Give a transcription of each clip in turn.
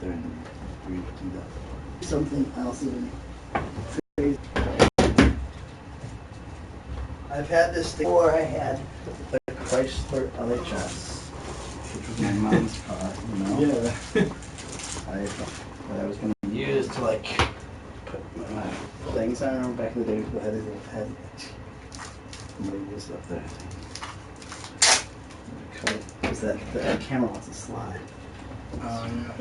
there and we would do that. Something else even crazy. I've had this thing before. I had the Chrysler LHS, Which was my mom's car, you know? yeah, that I was going to use to like put my things on. I remember back in the day, we had somebody used it up there. Because that camera wants to slide. Oh, yeah.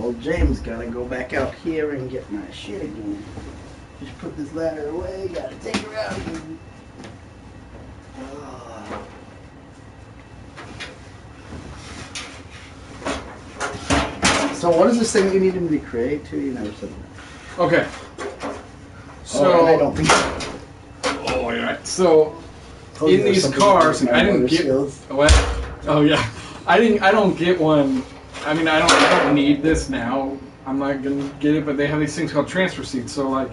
Old James gotta go back out here and get my shit again. Just put this ladder away, gotta take her out again. So what is this thing that you need him to create too? You never said that. Okay. So I don't think oh yeah. So in these cars, I didn't get what? Oh yeah. I don't get one. I mean, I don't need this now. I'm not gonna get it, but they have these things called transfer seats. So like,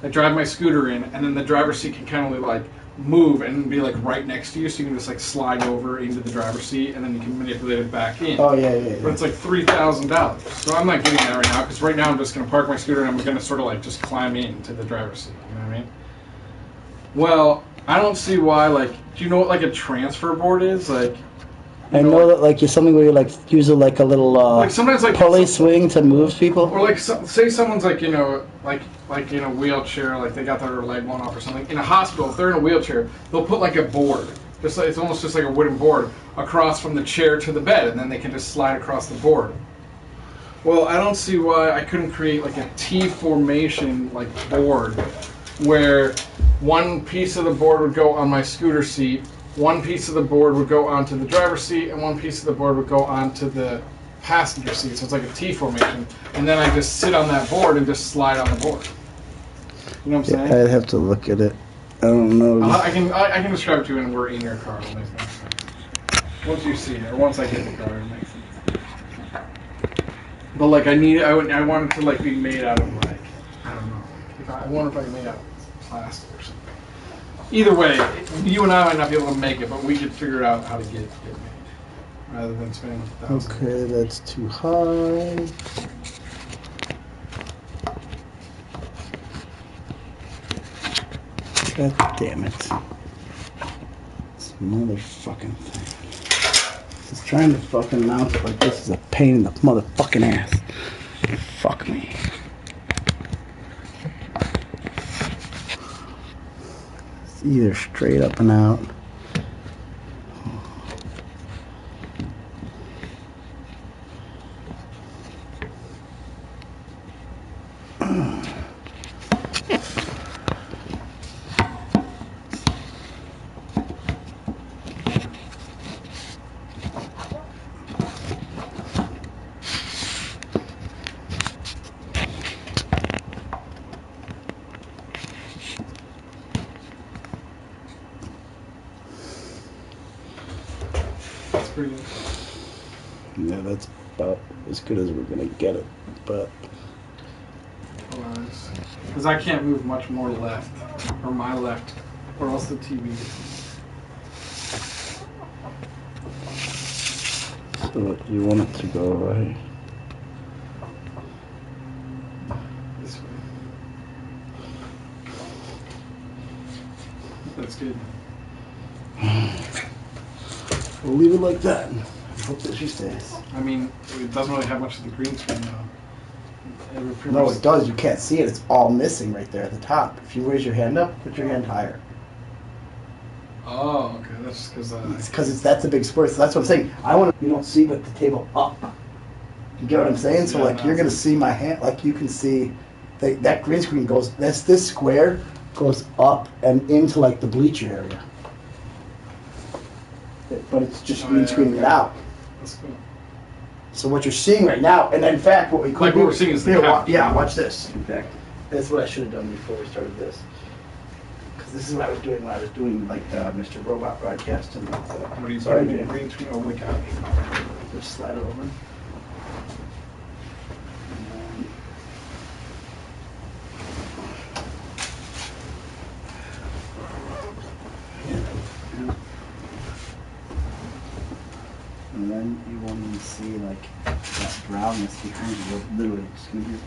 I drive my scooter in, and then the driver's seat can kind of like move and be like right next to you, so you can just like slide over into the driver's seat, and then you can manipulate it back in. Oh yeah. But it's like $3,000. So I'm not getting that right now, because right now I'm just gonna park my scooter and I'm gonna sort of like just climb into the driver's seat. You know what I mean? Well, I don't see why. Like, do you know what like a transfer board is? Like. I know that like it's something where you like use it like a little like sometimes like pulley swing to move people. Or like say someone's like in a wheelchair, like they got their leg blown off or something. In a hospital, if they're in a wheelchair, they'll put like a board, just like, it's almost just like a wooden board across from the chair to the bed, and then they can just slide across the board. Well, I don't see why I couldn't create like a T formation like board where one piece of the board would go on my scooter seat. One piece of the board would go onto the driver's seat, and one piece of the board would go onto the passenger seat. So it's like a T formation. And then I just sit on that board and just slide on the board. You know what I'm saying? I'd have to look at it. I don't know. I can describe it to you when we're in your car. It'll make more sense. Once you see it, or once I get the car, it makes sense. But like I want it to like be made out of like, I don't know. I wonder if I can make it out of plastic or something. Either way, you and I might not be able to make it, but we could figure out how to get it made, rather than spending $1,000. Okay, that's too high. God damn it. This motherfucking thing. Just trying to fucking mount it like this is a pain in the motherfucking ass. Fuck me. Either straight up and out. Yeah, that's about as good as we're gonna get it, but because I can't move much more left, or my left, or else the TV. So you want it to go right this way. That's good. We'll leave it like that. Hope that she stays. I mean, it doesn't really have much of the green screen though. No, it does. You can't see it. It's all missing right there at the top. If you raise your hand up, put your hand higher. Oh, okay. That's because it's because that's a big square. So that's what I'm saying. I want to. You don't see but the table up. You get what I'm saying? So like you're gonna see my hand. Like you can see that green screen goes. This square goes up and into like the bleacher area. But it's just green screening it out. That's cool. So what you're seeing right now, and in fact, what we could like do, what we're seeing is the yeah, watch this. In fact, that's what I should have done before we started this, because this is what I was doing when I was doing like Mr. Robot broadcast and. What are you sorry, doing? Green screen? Oh my god! Just slide it over. and then you won't even see like that brownness behind you. It'll literally, it's gonna be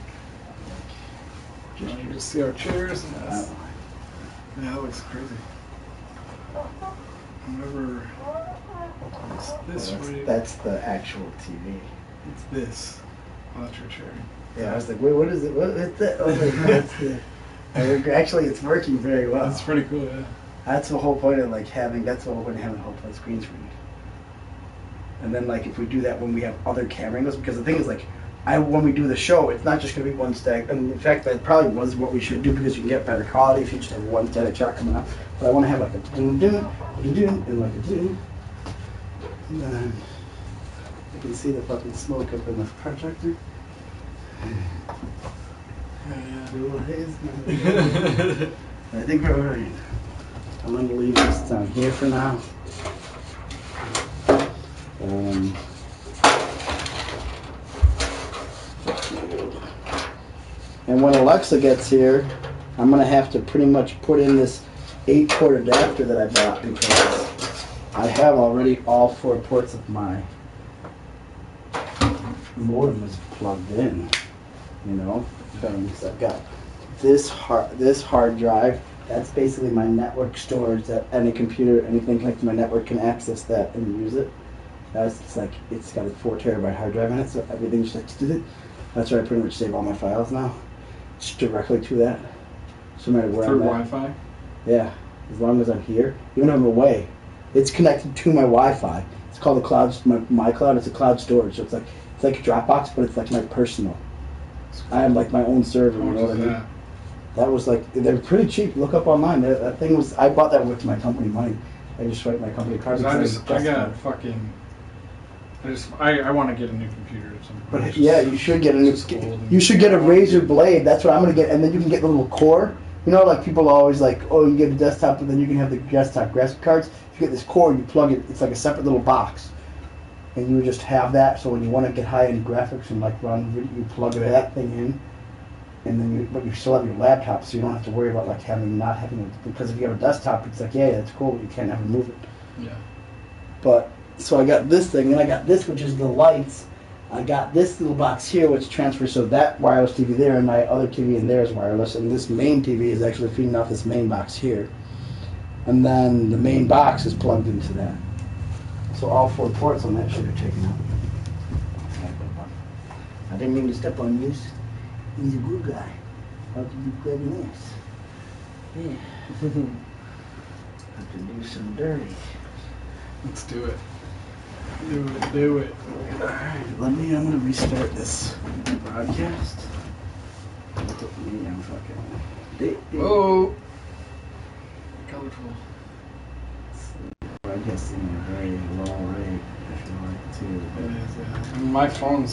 You can just see our chairs. And uh, yeah, that looks crazy. Whenever it's this right, that's the actual TV. it's this. Oh, that's your chair. Yeah, I was like, wait, what is it? What is that? I was like, that's the. Actually, it's working very well. That's pretty cool. Yeah. That's the whole point of like having. That's the whole point of having a whole plus green screen. And then like if we do that when we have other camera angles, because the thing is like, when we do the show, it's not just gonna be one stack. And in fact, that probably was what we should do because you can get better quality if you just have one static shot coming out. But I want to have like a and like a doom, and then you can see the fucking smoke up in the projector. I think we're alright. I'm gonna leave this down here for now. And when Alexa gets here, I'm gonna have to pretty much put in this 8-port adapter that I bought because I have already all 4 ports of my modem is plugged in. You know, things. I've got this hard drive. That's basically my network storage that any computer, anything connected to my network can access that and use it. It's like it's got a 4 terabyte hard drive in it, so everything just that's where I pretty much save all my files now. Just directly to that. So no matter where Through I'm at. Wi-Fi? Yeah, as long as I'm here, even if I'm away, it's connected to my Wi-Fi. It's called the cloud, my cloud. It's a cloud storage, so it's like a Dropbox, but it's like my personal. I have like my own server. You know what I mean? That was like they're pretty cheap. Look up online. That thing was. I bought that with my company money. I just swipe my company card. I got fucking. I want to get a new computer at some point. But yeah, you should get a new. You should get a Razer Blade. That's what I'm gonna get, and then you can get the little core. You know, like people are always like, oh, you get a desktop, but then you can have the desktop graphics cards. If you get this core, you plug it. It's like a separate little box, and you just have that. So when you want to get high-end graphics and like run, you plug that thing in, and then but you still have your laptop, so you don't have to worry about like not having it. Because if you have a desktop, it's like that's cool, but you can't ever move it. Yeah. But so I got this thing, and I got this, which is the lights. I got this little box here, which transfers, so that wireless TV there, and my other TV in there is wireless, and this main TV is actually feeding off this main box here. And then the main box is plugged into that. So all 4 ports on that shit are taken out. I didn't mean to step on you. He's a good guy. How to be quite nice. Yeah. Have to do some dirty. Let's do it. Do it. Alright, I'm gonna restart this broadcast. I'm fucking. Whoa! Colorful. Broadcasting at a very low rate, I feel like, too. It is, yeah. And my phone's